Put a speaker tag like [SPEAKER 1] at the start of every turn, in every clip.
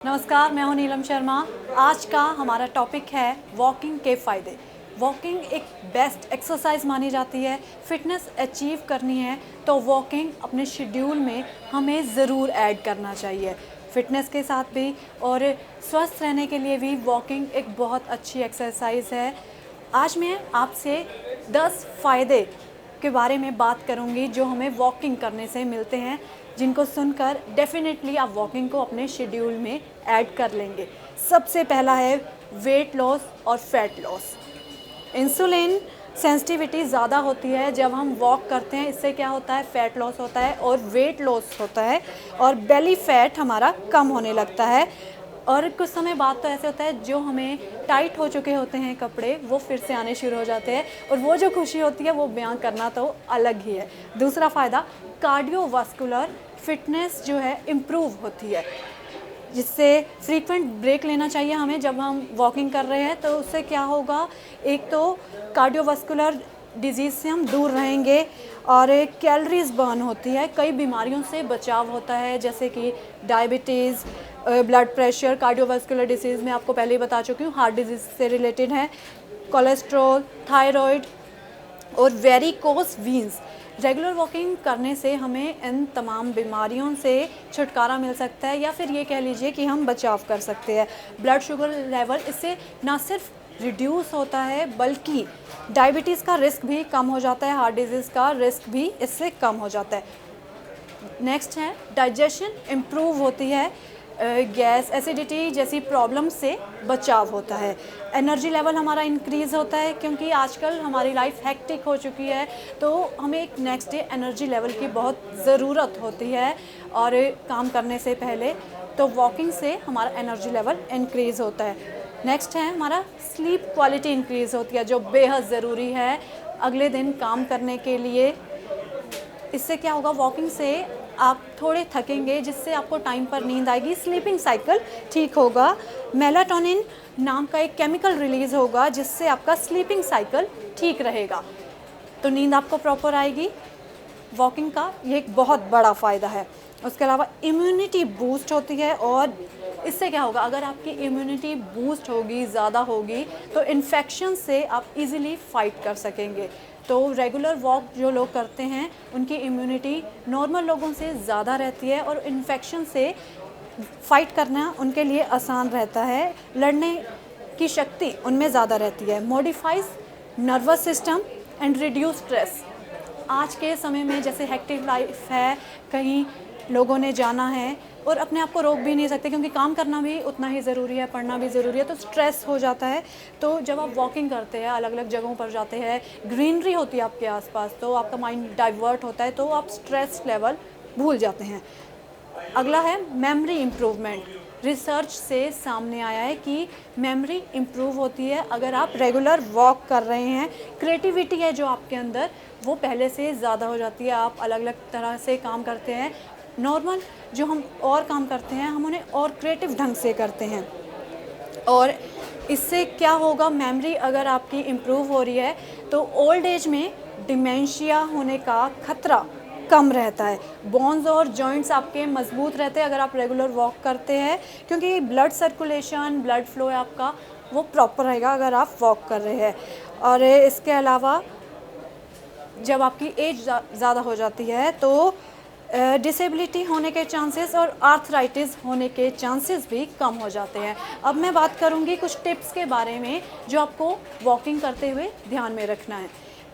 [SPEAKER 1] नमस्कार, मैं हूं नीलम शर्मा। आज का हमारा टॉपिक है वॉकिंग के फ़ायदे। वॉकिंग एक बेस्ट एक्सरसाइज मानी जाती है। फिटनेस अचीव करनी है तो वॉकिंग अपने शेड्यूल में हमें ज़रूर ऐड करना चाहिए। फिटनेस के साथ भी और स्वस्थ रहने के लिए भी वॉकिंग एक बहुत अच्छी एक्सरसाइज है। आज मैं आपसे 10 फ़ायदे के बारे में बात करूंगी जो हमें वॉकिंग करने से मिलते हैं, जिनको सुनकर डेफिनेटली आप वॉकिंग को अपने शेड्यूल में ऐड कर लेंगे। सबसे पहला है वेट लॉस और फैट लॉस। इंसुलिन सेंसिटिविटी ज़्यादा होती है जब हम वॉक करते हैं। इससे क्या होता है, फैट लॉस होता है और वेट लॉस होता है और बेली फैट हमारा कम होने लगता है। और कुछ समय बाद तो ऐसे होता है जो हमें टाइट हो चुके होते हैं कपड़े, वो फिर से आने शुरू हो जाते हैं और वो जो खुशी होती है वो बयां करना तो अलग ही है। दूसरा फ़ायदा, कार्डियोवास्कुलर फिटनेस जो है इम्प्रूव होती है, जिससे फ्रीक्वेंट ब्रेक लेना चाहिए हमें जब हम वॉकिंग कर रहे हैं। तो उससे क्या होगा, एक तो कार्डियोवास्कुलर डिजीज़ से हम दूर रहेंगे और कैलोरीज बर्न होती है, कई बीमारियों से बचाव होता है जैसे कि diabetes, blood pressure. Cardiovascular disease में आपको पहले ही बता चुकी हूँ, हार्ट डिजीज़ से रिलेटेड है। कोलेस्ट्रॉल, थायराइड और वेरिकोस वीन्स। रेगुलर वॉकिंग करने से हमें इन तमाम बीमारियों से छुटकारा मिल सकता है, या फिर ये कह लीजिए कि हम बचाव कर सकते हैं। ब्लड शुगर लेवल इससे ना सिर्फ रिड्यूस होता है बल्कि डायबिटीज़ का रिस्क भी कम हो जाता है, हार्ट डिजीज़ का रिस्क भी इससे कम हो जाता है। नेक्स्ट है डाइजेशन इम्प्रूव होती है, गैस, एसिडिटी जैसी प्रॉब्लम से बचाव होता है। एनर्जी लेवल हमारा इंक्रीज़ होता है क्योंकि आजकल हमारी लाइफ हेक्टिक हो चुकी है, तो हमें एक नेक्स्ट डे एनर्जी लेवल की बहुत ज़रूरत होती है और काम करने से पहले, तो वॉकिंग से हमारा एनर्जी लेवल इंक्रीज़ होता है। नेक्स्ट है हमारा स्लीप क्वालिटी इंक्रीज़ होती है, जो बेहद ज़रूरी है अगले दिन काम करने के लिए। इससे क्या होगा, वॉकिंग से आप थोड़े थकेंगे जिससे आपको टाइम पर नींद आएगी, स्लीपिंग साइकिल ठीक होगा। मेलाटोनिन नाम का एक केमिकल रिलीज़ होगा जिससे आपका स्लीपिंग साइकिल ठीक रहेगा, तो नींद आपको प्रॉपर आएगी। वॉकिंग का ये एक बहुत बड़ा फ़ायदा है। उसके अलावा इम्यूनिटी बूस्ट होती है, और इससे क्या होगा, अगर आपकी इम्यूनिटी बूस्ट होगी, ज़्यादा होगी, तो इन्फेक्शन से आप इजीली फाइट कर सकेंगे। तो रेगुलर वॉक जो लोग करते हैं उनकी इम्यूनिटी नॉर्मल लोगों से ज़्यादा रहती है और इन्फेक्शन से फाइट करना उनके लिए आसान रहता है, लड़ने की शक्ति उनमें ज़्यादा रहती है। Modifies nervous system and reduce stress. आज के समय में जैसे हेक्टिक लाइफ है, कहीं लोगों ने जाना है और अपने आप को रोक भी नहीं सकते क्योंकि काम करना भी उतना ही ज़रूरी है, पढ़ना भी ज़रूरी है, तो स्ट्रेस हो जाता है। तो जब आप वॉकिंग करते हैं, अलग अलग जगहों पर जाते हैं, ग्रीनरी होती है आपके आसपास, तो आपका माइंड डाइवर्ट होता है, तो आप स्ट्रेस लेवल भूल जाते हैं। अगला है मेमोरी इम्प्रूवमेंट। रिसर्च से सामने आया है कि मेमोरी इम्प्रूव होती है अगर आप रेगुलर वॉक कर रहे हैं। क्रिएटिविटी है जो आपके अंदर, वो पहले से ज़्यादा हो जाती है। आप अलग अलग तरह से काम करते हैं, नॉर्मल जो हम और काम करते हैं हम उन्हें और क्रिएटिव ढंग से करते हैं। और इससे क्या होगा, मेमोरी अगर आपकी इम्प्रूव हो रही है तो ओल्ड एज में डिमेंशिया होने का खतरा कम रहता है। बोन्स और जॉइंट्स आपके मजबूत रहते हैं अगर आप रेगुलर वॉक करते हैं, क्योंकि ब्लड सर्कुलेशन, ब्लड फ्लो है आपका, वो प्रॉपर रहेगा अगर आप वॉक कर रहे हैं। और इसके अलावा जब आपकी एज ज़्यादा हो जाती है तो डिसेबिलिटी होने के चांसेस और आर्थराइटिस होने के चांसेस भी कम हो जाते हैं। अब मैं बात करूंगी कुछ टिप्स के बारे में जो आपको वॉकिंग करते हुए ध्यान में रखना है।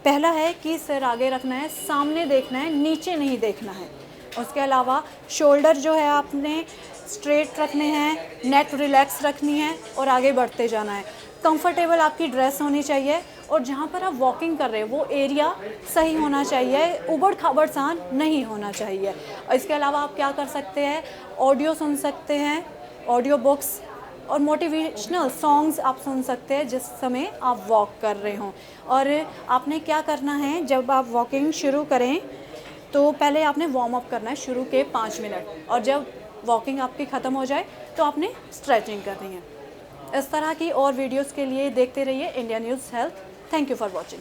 [SPEAKER 1] पहला है कि सिर आगे रखना है, सामने देखना है, नीचे नहीं देखना है। उसके अलावा शोल्डर जो है आपने स्ट्रेट रखने हैं, नेक रिलैक्स रखनी है और आगे बढ़ते जाना है। कंफर्टेबल आपकी ड्रेस होनी चाहिए और जहाँ पर आप वॉकिंग कर रहे हैं वो एरिया सही होना चाहिए, उबड़ खाबड़ सा नहीं होना चाहिए। और इसके अलावा आप क्या कर सकते हैं, ऑडियो सुन सकते हैं, ऑडियो बुक्स और मोटिवेशनल सॉन्ग्स आप सुन सकते हैं जिस समय आप वॉक कर रहे हों। और आपने क्या करना है, जब आप वॉकिंग शुरू करें तो पहले आपने वार्म अप करना है शुरू के 5 मिनट, और जब वॉकिंग आपकी ख़त्म हो जाए तो आपने स्ट्रेचिंग करनी है। इस तरह की और वीडियोस के लिए देखते रहिए India news health. Thank you for watching.